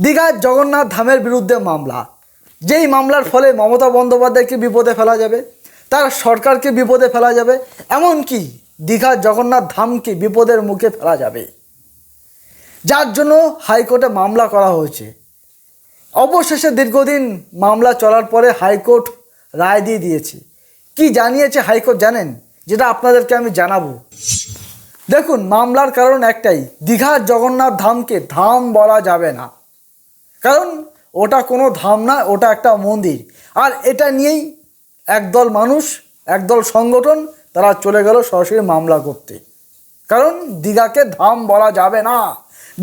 দীঘার জগন্নাথ ধামের বিরুদ্ধে মামলা, যেই মামলার ফলে মমতা বন্দ্যোপাধ্যায়কে বিপদে ফেলা যাবে, তার সরকারকে বিপদে ফেলা যাবে, এমনকি দীঘার জগন্নাথ ধামকে বিপদের মুখে ফেলা যাবে, যার জন্য হাইকোর্টে মামলা করা হয়েছে। অবশেষে দীর্ঘদিন মামলা চলার পরে হাইকোর্ট রায় দিয়ে দিয়েছে। কি জানিয়েছে হাইকোর্ট জানেন? যেটা আপনাদেরকে আমি জানাবো। দেখুন, মামলার কারণ একটাই, দীঘার জগন্নাথ ধামকে ধাম বলা যাবে না, কারণ ওটা কোনো ধাম না, ওটা একটা মন্দির। আর এটা নিয়েই একদল মানুষ, একদল সংগঠন তারা চলে গেল সরাসরি মামলা করতে, কারণ দীঘাকে ধাম বলা যাবে না,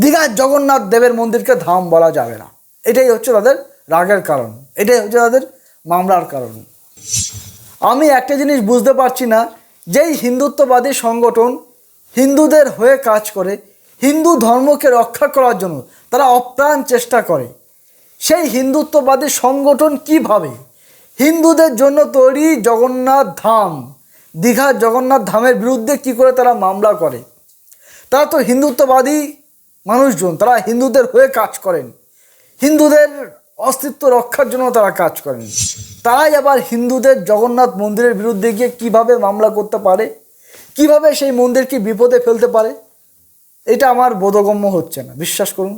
দীঘার জগন্নাথ দেবের মন্দিরকে ধাম বলা যাবে না। এটাই হচ্ছে তাদের রাগের কারণ, এটাই হচ্ছে তাদের মামলার কারণ। আমি একটা জিনিস বুঝতে পারছি না, যেই হিন্দুত্ববাদী সংগঠন হিন্দুদের হয়ে কাজ করে, হিন্দু ধর্মকে রক্ষা করার জন্য তারা অপ্রাণ চেষ্টা করে, সেই হিন্দুত্ববাদী সংগঠন কিভাবে হিন্দুদের জন্য তৈরি জগন্নাথ ধাম, দীঘার জগন্নাথ ধামের বিরুদ্ধে কি করে তারা মামলা করে? তারা তো হিন্দুত্ববাদী মানুষজন, তারা হিন্দুদের হয়ে কাজ করেন, হিন্দুদের অস্তিত্ব রক্ষার জন্য তারা কাজ করেন। তারাই আবার হিন্দুদের জগন্নাথ মন্দিরের বিরুদ্ধে গিয়ে কিভাবে মামলা করতে পারে, কিভাবে সেই মন্দিরকে বিপদে ফেলতে পারে? এটা আমার বোধগম্য হচ্ছে না, বিশ্বাস করুন।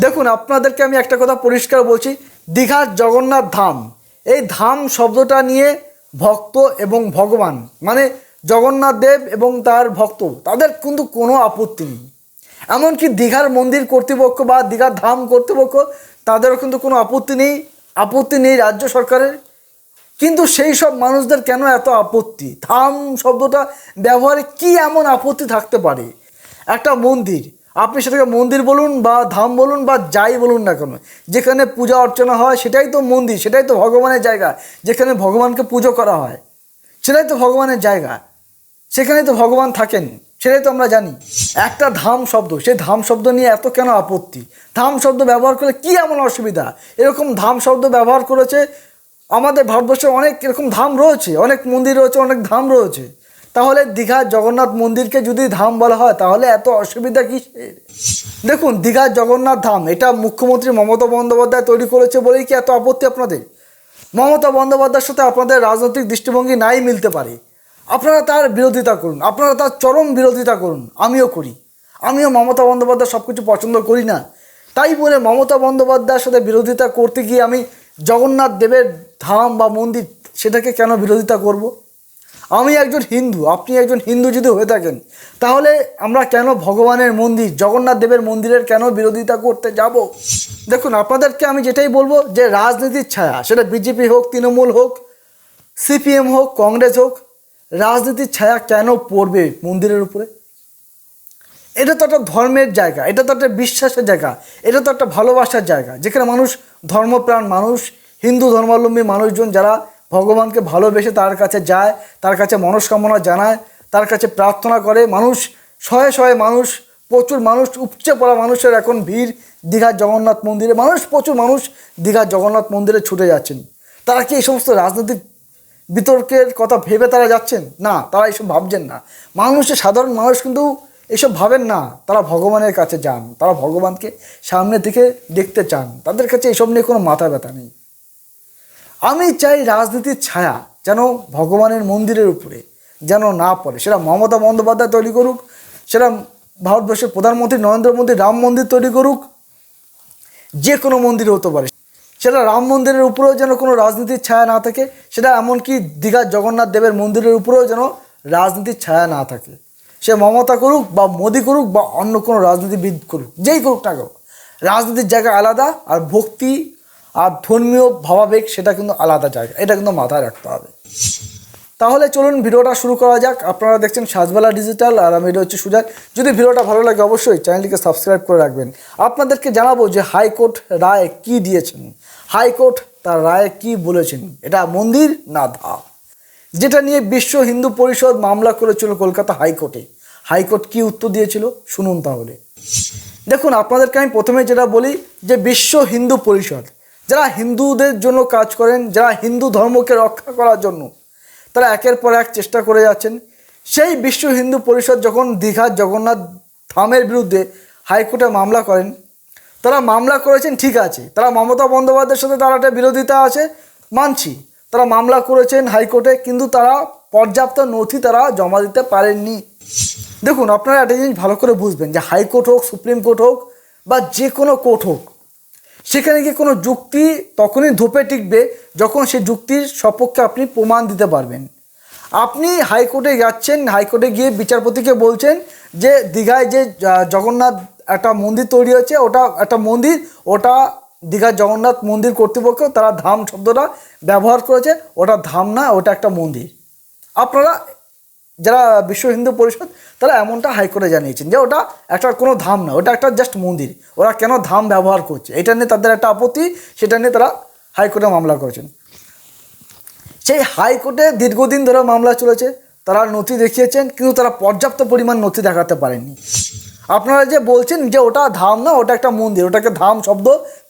দেখুন, আপনাদেরকে আমি একটা কথা পরিষ্কার বলছি, দীঘার জগন্নাথ ধাম, এই ধাম শব্দটা নিয়ে ভক্ত এবং ভগবান মানে জগন্নাথ দেব এবং তার ভক্ত, তাদের কিন্তু কোনো আপত্তি নেই। এমনকি দীঘার মন্দির কর্তৃপক্ষ বা দীঘার ধাম কর্তৃপক্ষ, তাদেরও কিন্তু কোনো আপত্তি নেই রাজ্য সরকারের। কিন্তু সেই সব মানুষদের কেন এত আপত্তি? ধাম শব্দটা ব্যবহারে কি এমন আপত্তি থাকতে পারে? একটা মন্দির, আপনি সেটাকে মন্দির বলুন বা ধাম বলুন বা যাই বলুন না কেন, যেখানে পূজা অর্চনা হয় সেটাই তো মন্দির, সেটাই তো ভগবানের জায়গা, যেখানে ভগবানকে পুজো করা হয় সেটাই তো ভগবানের জায়গা, সেখানেই তো ভগবান থাকেন, সেটাই তো আমরা জানি। একটা ধাম শব্দ, সেই ধাম শব্দ নিয়ে এত কেন আপত্তি? ধাম শব্দ ব্যবহার করলে কি এমন অসুবিধা? এরকম ধাম শব্দ ব্যবহার করেছে আমাদের ভারতবর্ষে, অনেক এরকম ধাম রয়েছে, অনেক মন্দির রয়েছে, অনেক ধাম রয়েছে। তাহলে দীঘার জগন্নাথ মন্দিরকে যদি ধাম বলা হয় তাহলে এত অসুবিধা কি? দেখুন, দীঘার জগন্নাথ ধাম এটা মুখ্যমন্ত্রী মমতা বন্দ্যোপাধ্যায় তৈরি করেছে বলেই কি এত আপত্তি আপনাদের? মমতা বন্দ্যোপাধ্যায়ের সাথে আপনাদের রাজনৈতিক দৃষ্টিভঙ্গি নাই মিলতে পারে, আপনারা তার বিরোধিতা করুন, আপনারা তার চরম বিরোধিতা করুন, আমিও করি। আমিও মমতা বন্দ্যোপাধ্যায় সব কিছু পছন্দ করি না, তাই বলে মমতা বন্দ্যোপাধ্যায়ের সাথে বিরোধিতা করতে গিয়ে আমি জগন্নাথ দেবের ধাম বা মন্দির সেটাকে কেন বিরোধিতা করব? আমি একজন হিন্দু, আপনি একজন হিন্দু যদি হয়ে থাকেন, তাহলে আমরা কেন ভগবানের মন্দির জগন্নাথ দেবের মন্দিরের কেন বিরোধিতা করতে যাব? দেখুন, আপনাদেরকে আমি যেটাই বলবো যে রাজনীতির ছায়া, সেটা বিজেপি হোক, তৃণমূল হোক, সিপিএম হোক, কংগ্রেস হোক, রাজনীতির ছায়া কেন পড়বে মন্দিরের উপরে? এটা তো একটা ধর্মের জায়গা, এটা তো একটা বিশ্বাসের জায়গা, এটা তো একটা ভালোবাসার জায়গা, যেখানে মানুষ, ধর্মপ্রাণ মানুষ, হিন্দু ধর্মাবলম্বী মানুষজন যারা ভগবানকে ভালোবেসে তার কাছে যায়, তার কাছে মনস্কামনা জানায়, তার কাছে প্রার্থনা করে। মানুষ শয়ে শয়ে মানুষ, প্রচুর মানুষ, উপচে পড়া মানুষের এখন ভিড় দীঘার জগন্নাথ মন্দিরে, প্রচুর মানুষ দীঘার জগন্নাথ মন্দিরে ছুটে যাচ্ছেন। তারা কি এই সমস্ত রাজনৈতিক বিতর্কের কথা ভেবে তারা যাচ্ছেন? না, তারা এইসব ভাবছেন না। মানুষের, সাধারণ মানুষ কিন্তু এইসব ভাবেন না, তারা ভগবানের কাছে যান, তারা ভগবানকে সামনে থেকে দেখতে চান, তাদের কাছে এইসব নিয়ে কোনো মাথা ব্যথা নেই। আমি চাই রাজনীতির ছায়া যেন ভগবানের মন্দিরের উপরে যেন না পড়ে। সেটা মমতা বন্দ্যোপাধ্যায় তৈরি করুক, সেটা ভারতবর্ষের প্রধানমন্ত্রী নরেন্দ্র মোদী রাম মন্দির তৈরি করুক, যে কোনো মন্দির হতে পারে, সেটা রাম মন্দিরের উপরেও যেন কোনো রাজনীতির ছায়া না থাকে, সেটা এমনকি দীঘার জগন্নাথ দেবের মন্দিরের উপরেও যেন রাজনীতির ছায়া না থাকে। সে মমতা করুক বা মোদি করুক বা অন্য কোনো রাজনীতিবিদ করুক, যেই করুক না কেন, রাজনীতির জায়গা আলাদা, আর ভক্তি আর ধর্মীয় ভাবাবেগ সেটা কিন্তু আলাদা জায়গা, এটা কিন্তু মাথায় রাখতে হবে। তাহলে চলুন ভিডিওটা শুরু করা যাক। আপনারা দেখছেন সাজবেলা ডিজিটাল, আর আমি হচ্ছে সুজাক। যদি ভিডিওটা ভালো লাগে অবশ্যই চ্যানেলটিকে সাবস্ক্রাইব করে রাখবেন। আপনাদেরকে জানাবো যে হাইকোর্ট রায় কি দিয়েছেন, হাইকোর্ট তার রায়ে কি বলেছেন, এটা মন্দির না ধাম, যেটা নিয়ে বিশ্ব হিন্দু পরিষদ মামলা করেছিল কলকাতা হাইকোর্টে। হাইকোর্ট কি উত্তর দিয়েছিল শুনুন তাহলে। দেখুন, আপনাদেরকে আমি প্রথমে যেটা বলি যে বিশ্ব হিন্দু পরিষদ যারা হিন্দুদের জন্য কাজ করেন, যারা হিন্দু ধর্মকে রক্ষা করার জন্য তারা একের পর এক চেষ্টা করে যাচ্ছেন, সেই বিশ্ব হিন্দু পরিষদ যখন দীঘার জগন্নাথ ধামের বিরুদ্ধে হাইকোর্টে মামলা করেন, তারা মামলা করেছেন, ঠিক আছে, তারা মমতা বন্দ্যোপাধ্যায়ের সাথে তারা একটা বিরোধিতা আছে, মানছি, তারা মামলা করেছেন হাইকোর্টে, কিন্তু তারা পর্যাপ্ত নথি তারা জমা দিতে পারেননি। দেখুন, আপনারা একটা জিনিস ভালো করে বুঝবেন যে হাইকোর্ট হোক, সুপ্রিম কোর্ট হোক বা যে কোনো কোর্ট হোক, সেখানে গিয়ে কোনো যুক্তি তখনই ধোপে টিকবে যখন সেই যুক্তির সপক্ষে আপনি প্রমাণ দিতে পারবেন। আপনি হাইকোর্টে যাচ্ছেন, হাইকোর্টে গিয়ে বিচারপতিকে বলছেন যে দীঘায় যে জগন্নাথ একটা মন্দির তৈরি হচ্ছে, ওটা একটা মন্দির, ওটা দীঘার জগন্নাথ মন্দির কর্তৃপক্ষ তারা ধাম শব্দটা ব্যবহার করেছে, ওটা ধাম না, ওটা একটা মন্দির। আপনারা যারা বিশ্ব হিন্দু পরিষদ তারা এমনটা হাইকোর্টে জানিয়েছেন যে ওটা একটা কোনো ধাম না, ওটা একটা জাস্ট মন্দির, ওরা কেন ধাম ব্যবহার করছে এটা নিয়ে তাদের একটা আপত্তি, সেটা নিয়ে তারা হাইকোর্টে মামলা করেছেন। সেই হাইকোর্টে দীর্ঘদিন ধরে মামলা চলেছে, তারা নথি দেখিয়েছেন, কিন্তু তারা পর্যাপ্ত পরিমাণ নথি দেখাতে পারেননি। আপনারা যে বলছেন যে ওটা ধাম না, ওটা একটা মন্দির, ওটাকে ধাম শব্দ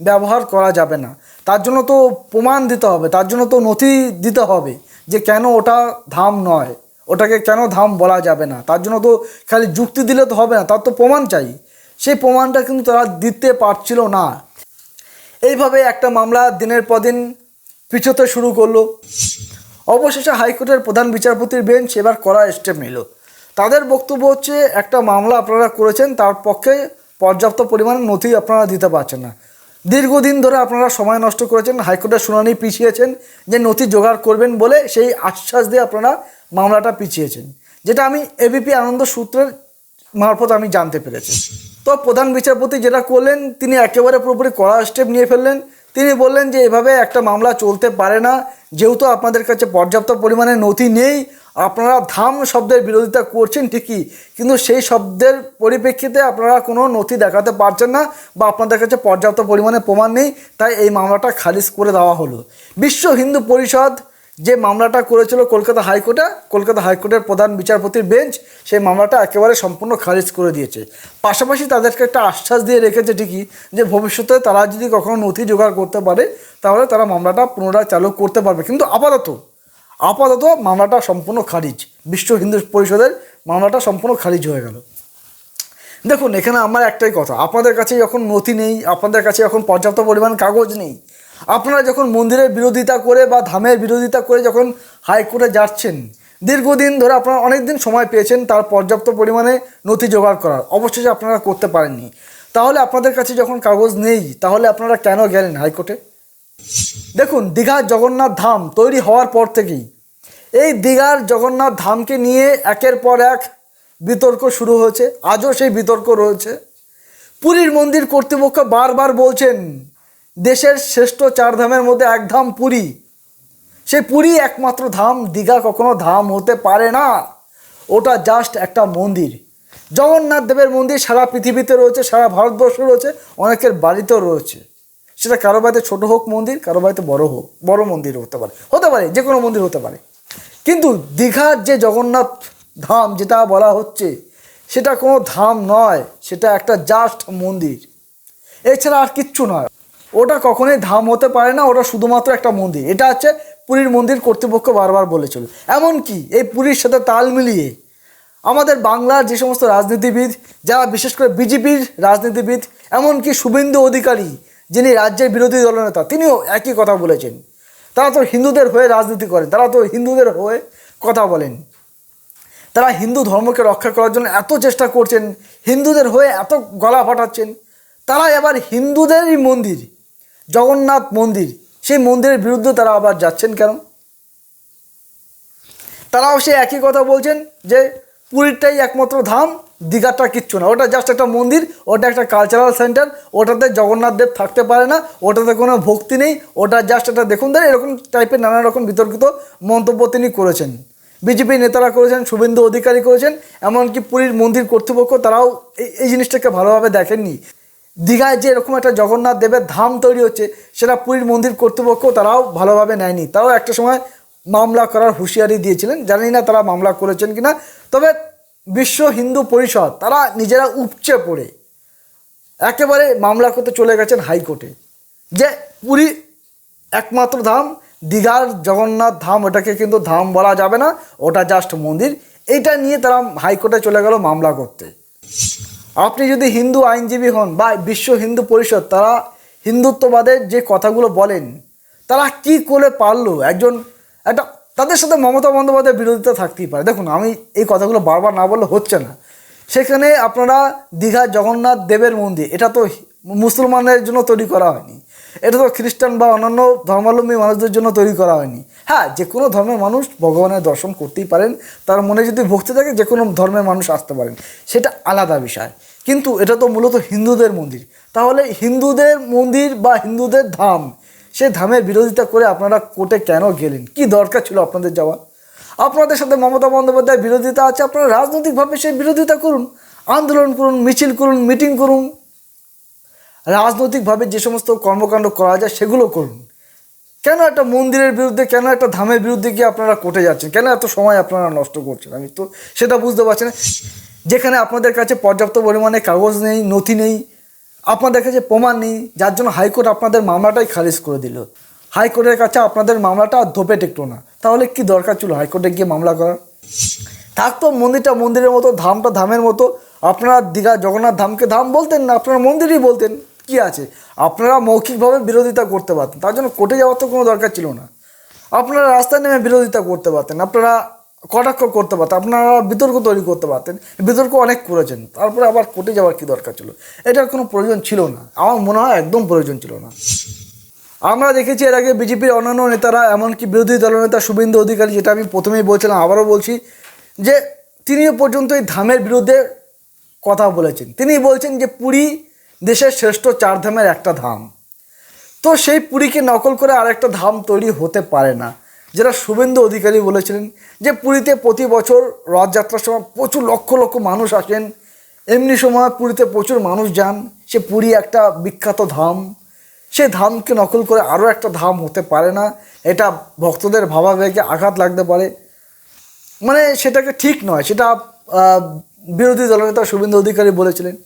ব্যবহার করা যাবে না, তার জন্য তো প্রমাণ দিতে হবে, তার জন্য তো নথি দিতে হবে যে কেন ওটা ধাম নয়, ওটাকে কেন ধাম বলা যাবে না, তার জন্য তো খালি যুক্তি দিলে তো হবে না, তার তো প্রমাণ চাই। সেই প্রমাণটা কিন্তু তারা দিতে পারছিল না। এইভাবে একটা মামলা দিনের পর দিন পিছোতে শুরু করলো। অবশেষে হাইকোর্টের প্রধান বিচারপতির বেঞ্চ এবার কড়া স্টেপ নিল। তাদের বক্তব্য হচ্ছে একটা মামলা আপনারা করেছেন, তার পক্ষে পর্যাপ্ত পরিমাণে নথি আপনারা দিতে পারছেন না। দীর্ঘদিন ধরে আপনারা সময় নষ্ট করেছেন, হাইকোর্টের শুনানি পিছিয়েছেন, যে নথি জোগাড় করবেন বলে সেই আশ্বাস দিয়ে আপনারা মামলাটা পিছিয়েছেন, যেটা আমি এবিপি আনন্দ সূত্রের মারফত আমি জানতে পেরেছি। তো প্রধান বিচারপতি যেটা করলেন, তিনি একেবারে পুরোপুরি কড়া স্টেপ নিয়ে ফেললেন। তিনি বললেন যে এভাবে একটা মামলা চলতে পারে না, যেহেতু আপনাদের কাছে পর্যাপ্ত পরিমাণে নথি নেই, আপনারা ধাম শব্দের বিরোধিতা করছেন ঠিকই, কিন্তু সেই শব্দের পরিপ্রেক্ষিতে আপনারা কোনো নথি দেখাতে পারছেন না বা আপনাদের কাছে পর্যাপ্ত পরিমাণে প্রমাণ নেই, তাই এই মামলাটা খারিজ করে দেওয়া হলো। বিশ্ব হিন্দু পরিষদ যে মামলাটা করেছিল কলকাতা হাইকোর্টের প্রধান বিচারপতির বেঞ্চ সেই মামলাটা একেবারে সম্পূর্ণ খারিজ করে দিয়েছে। পাশাপাশি তাদেরকে একটা আশ্বাস দিয়ে রেখেছে ঠিকই যে ভবিষ্যতে তারা যদি কখনো নথি জোগাড় করতে পারে তাহলে তারা মামলাটা পুনরায় চালু করতে পারবে, কিন্তু আপাতত মামলাটা সম্পূর্ণ খারিজ। বিশ্ব হিন্দু পরিষদের মামলাটা সম্পূর্ণ খারিজ হয়ে গেল। দেখুন, এখানে আমার একটাই কথা, আপনাদের কাছে যখন নথি নেই, আপনাদের কাছে যখন পর্যাপ্ত পরিমাণ কাগজ নেই, আপনারা যখন মন্দিরের বিরোধিতা করে বা ধামের বিরোধিতা করে যখন হাইকোর্টে যাচ্ছেন, দীর্ঘদিন ধরে আপনারা অনেক দিন সময় পেয়েছেন তার পর্যাপ্ত পরিমাণে নথি জোগাড় করার, অবশেষে আপনারা করতে পারেননি। তাহলে আপনাদের কাছে যখন কাগজ নেই, তাহলে আপনারা কেন গেলেন হাইকোর্টে? দেখুন, দীঘার জগন্নাথ ধাম তৈরি হওয়ার পর থেকেই এই দীঘার জগন্নাথ ধামকে নিয়ে একের পর এক বিতর্ক শুরু হয়েছে, আজও সেই বিতর্ক রয়েছে। পুরীর মন্দির কর্তৃপক্ষ বারবার বলছেন দেশের শ্রেষ্ঠ 4 ধামের মধ্যে এক ধাম পুরী, সেই পুরী একমাত্র ধাম, দীঘা কখনো ধাম হতে পারে না, ওটা জাস্ট একটা মন্দির। জগন্নাথ দেবের মন্দির সারা পৃথিবীতে রয়েছে, সারা ভারতবর্ষ রয়েছে, অনেকের বাড়িতেও রয়েছে, সেটা কারো বাড়িতে ছোটো হোক মন্দির, কারো বাড়িতে বড় মন্দির হতে পারে, যে কোনো মন্দির হতে পারে, কিন্তু দীঘার যে জগন্নাথ ধাম যেটা বলা হচ্ছে সেটা কোনো ধাম নয়, সেটা একটা জাস্ট মন্দির, এছাড়া আর কিচ্ছু নয়। ওটা কখনোই ধাম হতে পারে না, ওটা শুধুমাত্র একটা মন্দির। এটা হচ্ছে পুরীর মন্দির কর্তৃপক্ষ বারবার বলেছিল। এমনকি এই পুরীর সাথে তাল মিলিয়ে আমাদের বাংলার যে সমস্ত রাজনীতিবিদ, যারা বিশেষ করে বিজেপির রাজনীতিবিদ, এমনকি শুভেন্দু অধিকারী যিনি রাজ্যের বিরোধী দলনেতা, তিনিও একই কথা বলেছেন। তারা তো হিন্দুদের হয়ে রাজনীতি করেন, তারা তো হিন্দুদের হয়ে কথা বলেন, তারা হিন্দু ধর্মকে রক্ষা করার জন্য এত চেষ্টা করছেন, হিন্দুদের হয়ে এত গলা ফাটাচ্ছেন, তারা এবার হিন্দুদেরই মন্দির জগন্নাথ মন্দির, সেই মন্দিরের বিরুদ্ধে তারা আবার যাচ্ছেন কেন? তারাও সেই একই কথা বলছেন যে পুরীটাই একমাত্র ধাম, দীঘাটা কিচ্ছু না, ওটা জাস্ট একটা মন্দির, ওটা একটা কালচারাল সেন্টার, ওটাতে জগন্নাথ দেব থাকতে পারে না, ওটাতে কোনো ভক্তি নেই, ওটা জাস্ট একটা দেখুন দেয়, এরকম টাইপের নানা রকম বিতর্কিত মন্তব্য তিনি করেছেন। বিজেপি নেতারা করেছেন, শুভেন্দু অধিকারী করেছেন, এমনকি পুরীর মন্দির কর্তৃপক্ষ তারাও এই জিনিসটাকে ভালোভাবে দেখেননি। দীঘায় যে এরকম একটা জগন্নাথ দেবের ধাম তৈরি হচ্ছে সেটা পুরীর মন্দির কর্তৃপক্ষ তারাও ভালোভাবে নেয়নি, তারাও একটা সময় মামলা করার হুঁশিয়ারি দিয়েছিলেন, জানি না তারা মামলা করেছেন কিনা। তবে বিশ্ব হিন্দু পরিষদ তারা নিজেরা উপচে পড়ে একেবারে মামলা করতে চলে গেছেন হাইকোর্টে, যে পুরী একমাত্র ধাম, দীঘার জগন্নাথ ধাম ওটাকে কিন্তু ধাম বলা যাবে না, ওটা জাস্ট মন্দির। এইটা নিয়ে তারা হাইকোর্টে চলে গেল মামলা করতে। আপনি যদি হিন্দু আইনজীবী হন বা বিশ্ব হিন্দু পরিষদ, তারা হিন্দুত্ববাদের যে কথাগুলো বলেন, তারা কি করে পারলো একটা তাদের সাথে মমতা বন্দ্যোপাধ্যায়ের বিরোধিতা থাকতেই পারে। দেখুন, আমি এই কথাগুলো বারবার না বললে হচ্ছে না। সেখানে আপনারা দীঘার জগন্নাথ দেবের মন্দির, এটা তো মুসলমানদের জন্য তৈরি করা হয়নি, এটা তো খ্রিস্টান বা অন্যান্য ধর্মাবলম্বী মানুষদের জন্য তৈরি করা হয়নি। হ্যাঁ, যে কোনো ধর্মের মানুষ ভগবানের দর্শন করতেই পারেন, তার মনে যদি ভক্তি থাকে যে কোনো ধর্মের মানুষ আসতে পারেন, সেটা আলাদা বিষয়। কিন্তু এটা তো মূলত হিন্দুদের মন্দির। তাহলে হিন্দুদের মন্দির বা হিন্দুদের ধাম, সেই ধামের বিরোধিতা করে আপনারা কোর্টে কেন গেলেন? কি দরকার ছিল আপনাদের যাওয়া? আপনাদের সাথে মমতা বন্দ্যোপাধ্যায়ের বিরোধিতা আছে, আপনারা রাজনৈতিকভাবে সেই বিরোধিতা করুন, আন্দোলন করুন, মিছিল করুন, মিটিং করুন, রাজনৈতিকভাবে যে সমস্ত কর্মকাণ্ড করা যায় সেগুলো করুন। কেন একটা মন্দিরের বিরুদ্ধে, কেন একটা ধামের বিরুদ্ধে গিয়ে আপনারা কোর্টে যাচ্ছেন? কেন এত সময় আপনারা নষ্ট করছেন? আমি তো সেটা বুঝতে পারছি না। যেখানে আপনাদের কাছে পর্যাপ্ত পরিমাণে কাগজ নেই, নথি নেই, আপনাদের কাছে প্রমাণ নেই, যার জন্য হাইকোর্ট আপনাদের মামলাটাই খারিজ করে দিল। হাইকোর্টের কাছে আপনাদের মামলাটা ধোপে টেকলো না। তাহলে কি দরকার ছিল হাইকোর্টে গিয়ে মামলা করার? থাকতো মন্দিরটা মন্দিরের মতো, ধামটা ধামের মতো। আপনারা দীঘা জগন্নাথ ধামকে ধাম বলতেন না, আপনারা মন্দিরই বলতেন। কি আছে, আপনারা মৌখিকভাবে বিরোধিতা করতে পারতেন, তার জন্য কোর্টে যাওয়ার তো কোনো দরকার ছিল না। আপনারা রাস্তায় নেমে বিরোধিতা করতে পারতেন, আপনারা কটাক্ষ করতে পারতেন, আপনারা বিতর্ক তৈরি করতে পারতেন। বিতর্ক অনেক করেছেন, তারপরে আবার কোর্টে যাওয়ার কী দরকার ছিল? এটার কোনো প্রয়োজন ছিল না, আমার মনে হয় একদম প্রয়োজন ছিল না। আমরা দেখেছি এর আগে বিজেপির অন্যান্য নেতারা, এমনকি বিরোধী দলনেতা শুভেন্দু অধিকারী, যেটা আমি প্রথমেই বলছিলাম আবারও বলছি, যে তিনিও পর্যন্ত এই ধামের বিরুদ্ধে কথা বলেছেন। তিনি বলছেন যে পুরী দেশের শ্রেষ্ঠ 4 ধামের একটা ধাম। তো সেই পুরীকে নকল করে আরেকটা ধাম তৈরি হতে পারে না। যেটা শুভেন্দু অধিকারী বলেছিলেন যে পুরীতে প্রতি বছর রথযাত্রার সময় প্রচুর লক্ষ লক্ষ মানুষ আসেন, এমনি সময় পুরীতে প্রচুর মানুষ যান। সে পুরী একটা বিখ্যাত ধাম, সে ধামকে নকল করে আরও একটা ধাম হতে পারে না। এটা ভক্তদের ভাবাবেগে আঘাত লাগতে পারে, মানে সেটাকে ঠিক নয়। সেটা বিরোধী দলনেতা শুভেন্দু অধিকারী বলেছিলেন।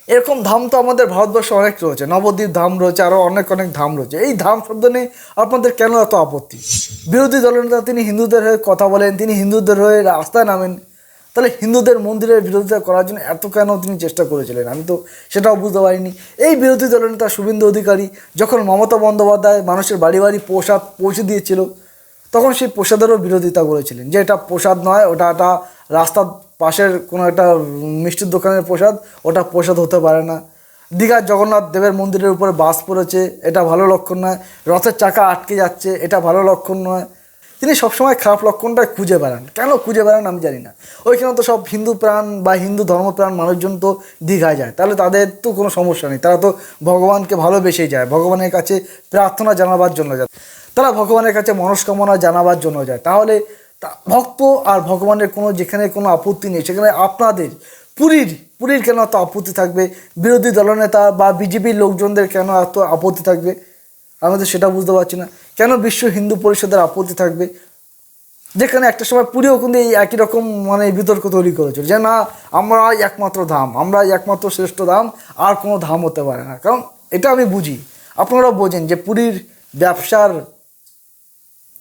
এরকম ধাম তো আমাদের ভারতবর্ষে অনেক রয়েছে, নবদ্বীপ ধাম রয়েছে, আরও অনেক অনেক ধাম রয়েছে। এই ধাম শব্দ নিয়ে আপনাদের কেন এত আপত্তি? বিরোধী দলনেতা তিনি হিন্দুদের হয়ে কথা বলেন, তিনি হিন্দুদের হয়ে রাস্তায় নামেন, তাহলে হিন্দুদের মন্দিরের বিরোধিতা করার জন্য এত কেন তিনি চেষ্টা করেছিলেন? আমি তো সেটাও বুঝতে পারিনি। এই বিরোধী দলনেতা শুভেন্দু অধিকারী যখন মমতা বন্দ্যোপাধ্যায় মানুষের বাড়ি বাড়ি প্রসাদ পৌঁছে দিয়েছিল, তখন সেই প্রসাদেরও বিরোধিতা করেছিলেন, যে এটা প্রসাদ নয়, ওটা একটা রাস্তার পাশের কোনো একটা মিষ্টির দোকানের প্রসাদ, ওটা প্রসাদ হতে পারে না। দীঘার জগন্নাথ দেবের মন্দিরের উপরে বাস পড়েছে, এটা ভালো লক্ষণ নয়। রথের চাকা আটকে যাচ্ছে, এটা ভালো লক্ষণ নয়। তিনি সবসময় খারাপ লক্ষণটা খুঁজে বেড়ান। কেন খুঁজে বেড়ান আমি জানি না। ওইখানে তো সব হিন্দু প্রাণ বা হিন্দু ধর্মপ্রাণ মানুষজন তো দীঘায় যায়, তাহলে তাদের তো কোনো সমস্যা নেই। তারা তো ভগবানকে ভালোবেসেই যায়, ভগবানের কাছে প্রার্থনা জানাবার জন্য যায়, তারা ভগবানের কাছে মনস্কামনা জানাবার জন্য যায়। তাহলে ভক্ত আর ভগবানের যেখানে কোনো আপত্তি নেই, সেখানে আপনাদের পুরীর কেন এত আপত্তি থাকবে? বিরোধী দলনেতা বা বিজেপির লোকজনদের কেন এত আপত্তি থাকবে? আমাদের সেটা বুঝতে পারছি না। কেন বিশ্ব হিন্দু পরিষদের আপত্তি থাকবে? যেখানে একটা সময় পুরীও কিন্তু এই একই রকম বিতর্ক তৈরি করেছিল, যে না, আমরা একমাত্র ধাম, আমরা একমাত্র শ্রেষ্ঠ ধাম, আর কোনো ধাম হতে পারে না। কারণ এটা আমি বুঝি, আপনারাও বোঝেন যে পুরীর ব্যবসার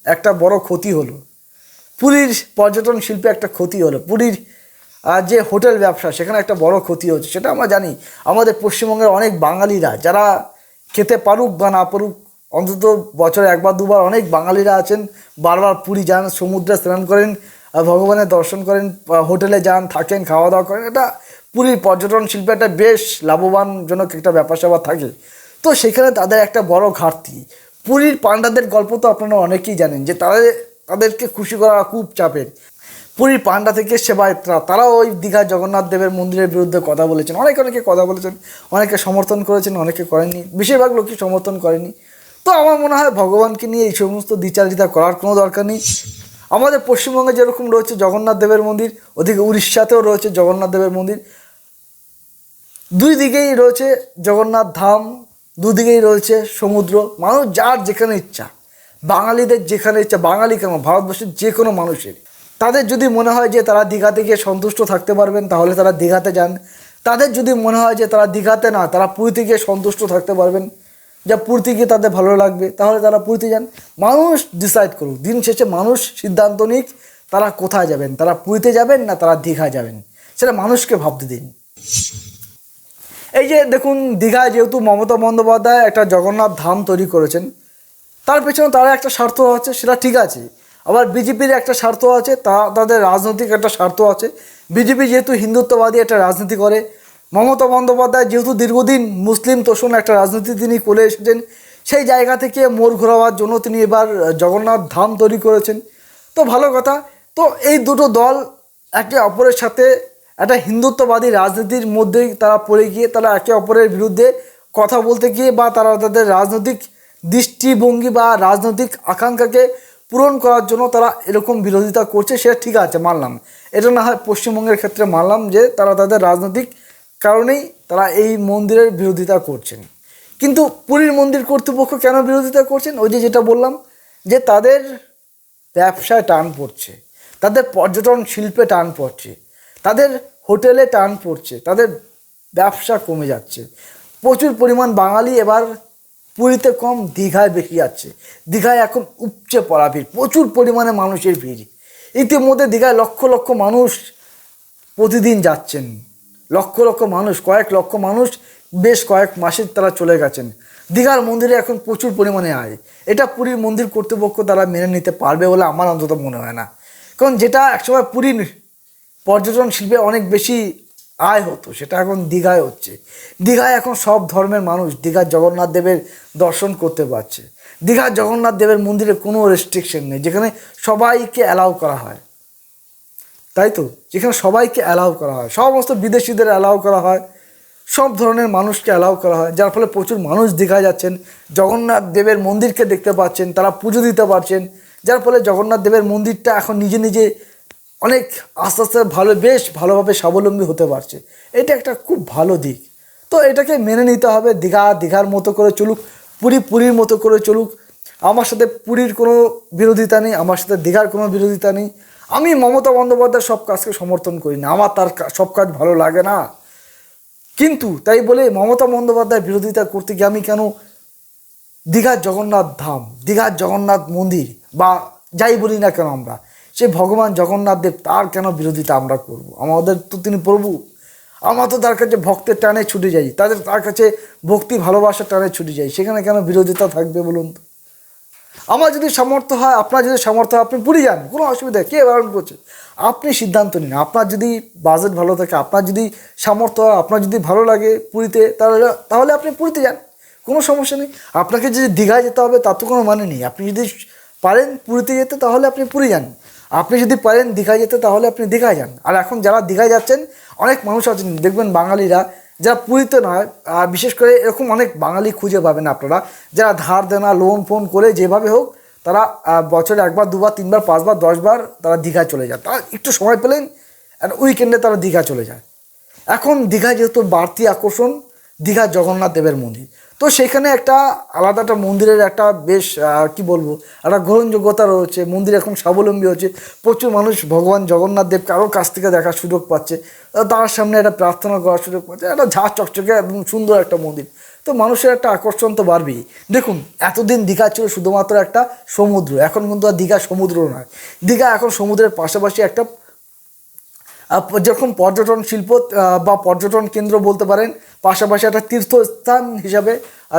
একটা বড় ক্ষতি হলো, পুরীর পর্যটন শিল্পে একটা ক্ষতি হলো, পুরীর যে হোটেল ব্যবসা সেখানে একটা বড় ক্ষতি হচ্ছে, সেটা আমরা জানি। আমাদের পশ্চিমবঙ্গের অনেক বাঙালিরা, যারা খেতে পারুক বা না পারুক, অন্তত বছরে 1-2 বার অনেক বাঙালিরা আছেন, বারবার পুরী যান, সমুদ্রে স্নান করেন, ভগবানের দর্শন করেন, হোটেলে যান, থাকেন, খাওয়া দাওয়া করেন। এটা পুরীর পর্যটন শিল্পে একটা বেশ লাভবানজনক একটা ব্যাপার স্যাপার থাকে। তো সেখানে তাদের একটা বড় ঘাটতি। পুরীর পাণ্ডাদের গল্প তো আপনারা অনেকেই জানেন, যে তাদেরকে খুশি করা খুব চাপের। পুরীর পাণ্ডা থেকে সেবায়তরা, তারাও ওই দীঘা জগন্নাথ দেবের মন্দিরের বিরুদ্ধে কথা বলেছেন, অনেকে কথা বলেছেন, অনেকে সমর্থন করেছেন, অনেকে করেননি, বেশিরভাগ লোকই সমর্থন করেনি। তো আমার মনে হয় ভগবানকে নিয়ে এই সমস্ত দ্বিচারিতা করার কোনো দরকার নেই। আমাদের পশ্চিমবঙ্গে যেরকম রয়েছে জগন্নাথ দেবের মন্দির, ওদিকে উড়িষ্যাতেও রয়েছে জগন্নাথ দেবের মন্দির, দুই দিকেই রয়েছে জগন্নাথ ধাম, দুদিকেই রয়েছে সমুদ্র। মানুষ যার যেখানে ইচ্ছা, বাঙালিদের যেখানে ইচ্ছা, বাঙালি কেন, ভারতবর্ষের যে কোনো মানুষের, তাদের যদি মনে হয় যে তারা দীঘাতে গিয়ে সন্তুষ্ট থাকতে পারবেন, তাহলে তারা দীঘাতে যান। তাদের যদি মনে হয় যে তারা দীঘাতে না, তারা পুরীতে গিয়ে সন্তুষ্ট থাকতে পারবেন, যা পুরীতে গিয়ে তাদের ভালো লাগবে, তাহলে তারা পুরীতে যান। মানুষ ডিসাইড করুক, দিন শেষে মানুষ সিদ্ধান্ত নিক তারা কোথায় যাবেন, তারা পুরীতে যাবেন না তারা দীঘা যাবেন, সেটা মানুষকে ভাবতে দিন। এই যে দেখুন, দীঘায় যেহেতু মমতা বন্দ্যোপাধ্যায় একটা জগন্নাথ ধাম তৈরি করেছেন, তার পেছনে তারা একটা স্বার্থ আছে, সেটা ঠিক আছে। আবার বিজেপির একটা স্বার্থ আছে, তাদের রাজনৈতিক একটা স্বার্থ আছে। বিজেপি যেহেতু হিন্দুত্ববাদী একটা রাজনীতি করে, মমতা বন্দ্যোপাধ্যায় যেহেতু দীর্ঘদিন মুসলিম তোষণ একটা রাজনীতি তিনি করে এসেছেন, সেই জায়গা থেকে মোড় ঘোরাবার জন্য তিনি এবার জগন্নাথ ধাম তৈরি করেছেন। তো ভালো কথা। তো এই দুটো দল একে অপরের সাথে একটা হিন্দুত্ববাদী রাজনীতির মধ্যেই তারা পড়ে গিয়ে তারা একে অপরের বিরুদ্ধে কথা বলতে গিয়ে বা তারা তাদের রাজনৈতিক দৃষ্টিভঙ্গি বা রাজনৈতিক আকাঙ্ক্ষাকে পূরণ করার জন্য তারা এরকম বিরোধিতা করছে, সেটা ঠিক আছে, মানলাম। এটা না হয় পশ্চিমবঙ্গের ক্ষেত্রে মানলাম যে তারা তাদের রাজনৈতিক কারণেই তারা এই মন্দিরের বিরোধিতা করছেন। কিন্তু পুরীর মন্দির কর্তৃপক্ষ কেন বিরোধিতা করছেন? ওই যে যেটা বললাম, যে তাদের ব্যবসায় টান পড়ছে, তাদের পর্যটন শিল্পে টান পড়ছে, তাদের হোটেলে টান পড়ছে, তাদের ব্যবসা কমে যাচ্ছে। প্রচুর পরিমাণ বাঙালি এবার পুরীতে কম, দীঘায় বেশি যাচ্ছে। দীঘায় এখন উপচে পড়া ভিড়, প্রচুর পরিমাণে মানুষের ভিড়। ইতিমধ্যে দীঘায় লক্ষ লক্ষ মানুষ প্রতিদিন যাচ্ছেন, লক্ষ লক্ষ মানুষ, কয়েক লক্ষ মানুষ বেশ কয়েক মাসে তারা চলে গেছেন। দীঘার মন্দিরে এখন প্রচুর পরিমাণে আয়। এটা পুরীর মন্দির কর্তৃপক্ষ তারা মেনে নিতে পারবে বলে আমার অন্তত মনে হয় না। কারণ যেটা একসময় পুরীর পর্যটন শিল্পে অনেক বেশি আয় হতো, সেটা এখন দীঘায় হচ্ছে। দীঘায় এখন সব ধর্মের মানুষ দীঘার জগন্নাথ দেবের দর্শন করতে পারছে। দীঘার জগন্নাথ দেবের মন্দিরে কোনো রেস্ট্রিকশন নেই, যেখানে সবাইকে অ্যালাউ করা হয়, তাই তো, যেখানে সবাইকে অ্যালাউ করা হয়, সমস্ত বিদেশিদের অ্যালাউ করা হয়, সব ধরনের মানুষকে অ্যালাউ করা হয়, যার ফলে প্রচুর মানুষ দীঘায় যাচ্ছেন, জগন্নাথ দেবের মন্দিরকে দেখতে পাচ্ছেন, তারা পুজো দিতে পারছেন, যার ফলে জগন্নাথ দেবের মন্দিরটা এখন নিজে নিজে অনেক আস্তে আস্তে বেশ ভালোভাবে স্বাবলম্বী হতে পারছে। এটা একটা খুব ভালো দিক। তো এটাকে মেনে নিতে হবে। দীঘার মতো করে চলুক, পুরীর মতো করে চলুক। আমার সাথে পুরীর কোনো বিরোধিতা নেই, আমার সাথে দীঘার কোনো বিরোধিতা নেই। আমি মমতা বন্দ্যোপাধ্যায়ের সব কাজকে সমর্থন করি না, আমার তার সব কাজ ভালো লাগে না। কিন্তু তাই বলে মমতা বন্দ্যোপাধ্যায়ের বিরোধিতা করতে গিয়ে আমি কেন দীঘার জগন্নাথ ধাম, দীঘার জগন্নাথ মন্দির বা যাই বলি না কেন আমরা, সে ভগবান জগন্নাথ দেব, তার কেন বিরোধিতা আমরা করব? আমাদের তো তিনি প্রভু। আমরা তো তার কাছে ভক্তের টানে ছুটে যাই, তার কাছে ভক্তি ভালোবাসার টানে ছুটে যাই, সেখানে কেন বিরোধিতা থাকবে বলুন তো? আমার যদি সামর্থ্য হয়, আপনার যদি সামর্থ্য হয়, আপনি পুরী যান, কোনো অসুবিধা, কে বারণ করছে? আপনি সিদ্ধান্ত নিন। আপনার যদি বাজেট ভালো থাকে, আপনার যদি সামর্থ্য হয়, আপনার যদি ভালো লাগে পুরীতে, তাহলে আপনি পুরীতে যান, কোনো সমস্যা নেই। আপনাকে যদি দীঘায় যেতে হবে তার তো কোনো মানে নেই। আপনি যদি পারেন পুরীতে যেতে, তাহলে আপনি পুরী যান। আপনি যদি পারেন দীঘায় যেতে, তাহলে আপনি দীঘায় যান। আর এখন যারা দীঘায় যাচ্ছেন, অনেক মানুষ আছেন দেখবেন বাঙালিরা, যারা পুরীতে নয়, বিশেষ করে এরকম অনেক বাঙালি খুঁজে পাবেন আপনারা, যারা ধার দেনা লোন ফোন করে যেভাবে হোক তারা বছরে একবার দুবার তিনবার পাঁচবার 10বার তারা দীঘায় চলে যায়। তারা একটু সময় পেলেন আর উইকেন্ডে তারা দীঘা চলে যায়। এখন দীঘায় যেহেতু বাড়তি আকর্ষণ দীঘা জগন্নাথ দেবের মন্দির, তো সেখানে একটা আলাদা একটা মন্দিরের একটা বেশ কি বলবো, একটা গ্রহণযোগ্যতা রয়েছে। মন্দির এখন স্বাবলম্বী হচ্ছে, প্রচুর মানুষ ভগবান জগন্নাথ দেব কারোর কাছ থেকে দেখার সুযোগ পাচ্ছে, তার সামনে একটা প্রার্থনা করার সুযোগ পাচ্ছে। একটা ঝাঁ চকচকে একদম সুন্দর একটা মন্দির, তো মানুষের একটা আকর্ষণ তো বাড়বেই। দেখুন, এতদিন দীঘা ছিল শুধুমাত্র একটা সমুদ্র, এখন কিন্তু আর দীঘা সমুদ্র নয়। দীঘা এখন সমুদ্রের পাশাপাশি একটা যেরকম পর্যটন শিল্প বা পর্যটন কেন্দ্র বলতে পারেন, পাশাপাশি একটা তীর্থস্থান হিসাবে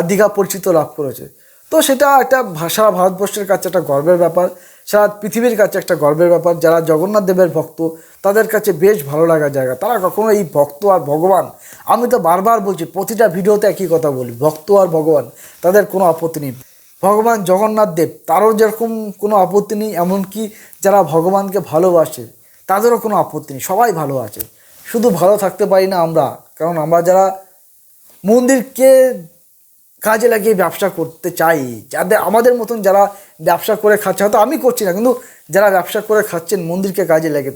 দীঘা পরিচিত লাভ করেছে। তো সেটা একটা সারা ভারতবর্ষের কাছে একটা গর্বের ব্যাপার, সারা পৃথিবীর কাছে একটা গর্বের ব্যাপার। যারা জগন্নাথ দেবের ভক্ত, তাদের কাছে বেশ ভালো লাগার জায়গা। তারা কখনো এই ভক্ত আর ভগবান, আমি তো বারবার বলছি, প্রতিটা ভিডিওতে একই কথা বলি, ভক্ত আর ভগবান তাদের কোনো আপত্তি নেই। ভগবান জগন্নাথ দেব তারও যেরকম কোনো আপত্তি নেই, এমনকি যারা ভগবানকে ভালোবাসে তাদেরও কোনো আপত্তি নেই, সবাই ভালো আছে। শুধু ভালো থাকতে পারি না আমরা, কারণ আমরা যারা মন্দিরকে কাজে লাগিয়ে ব্যবসা করতে চাই, যাদের আমাদের মতন যারা ব্যবসা করে খাচ্ছে, হয়তো আমি করছি না, কিন্তু যারা ব্যবসা করে খাচ্ছেন মন্দিরকে কাজে লাগে,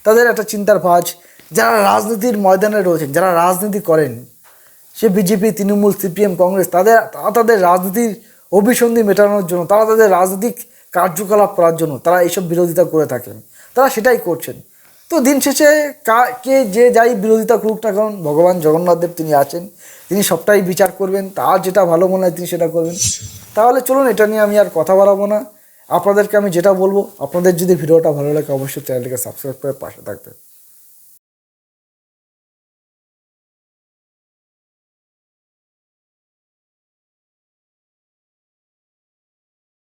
তাদের একটা চিন্তার ভাঁজ। যারা রাজনীতির ময়দানে রয়েছেন, যারা রাজনীতি করেন, সে বিজেপি, তৃণমূল, সিপিএম, কংগ্রেস, তাদের রাজনীতির অভিসন্ধি মেটানোর জন্য, তারা তাদের রাজনৈতিক কার্যকলাপ করার জন্য তারা এইসব বিরোধিতা করে থাকেন, তারা সেটাই করছেন। তো দিন শেষে কে যে যাই বিরোধিতা করুক না, কারণ ভগবান জগন্নাথ দেব তিনি আছেন, তিনি সবটাই বিচার করবেন, তার যেটা ভালো মনে হয় তিনি সেটা করবেন। তাহলে চলুন, এটা নিয়ে আমি আর কথা বাড়াবো না। আপনাদেরকে আমি যেটা বলবো, আপনাদের যদি ভিডিওটা ভালো লাগে অবশ্যই চ্যানেলটিকে সাবস্ক্রাইব করে পাশে থাকবেন।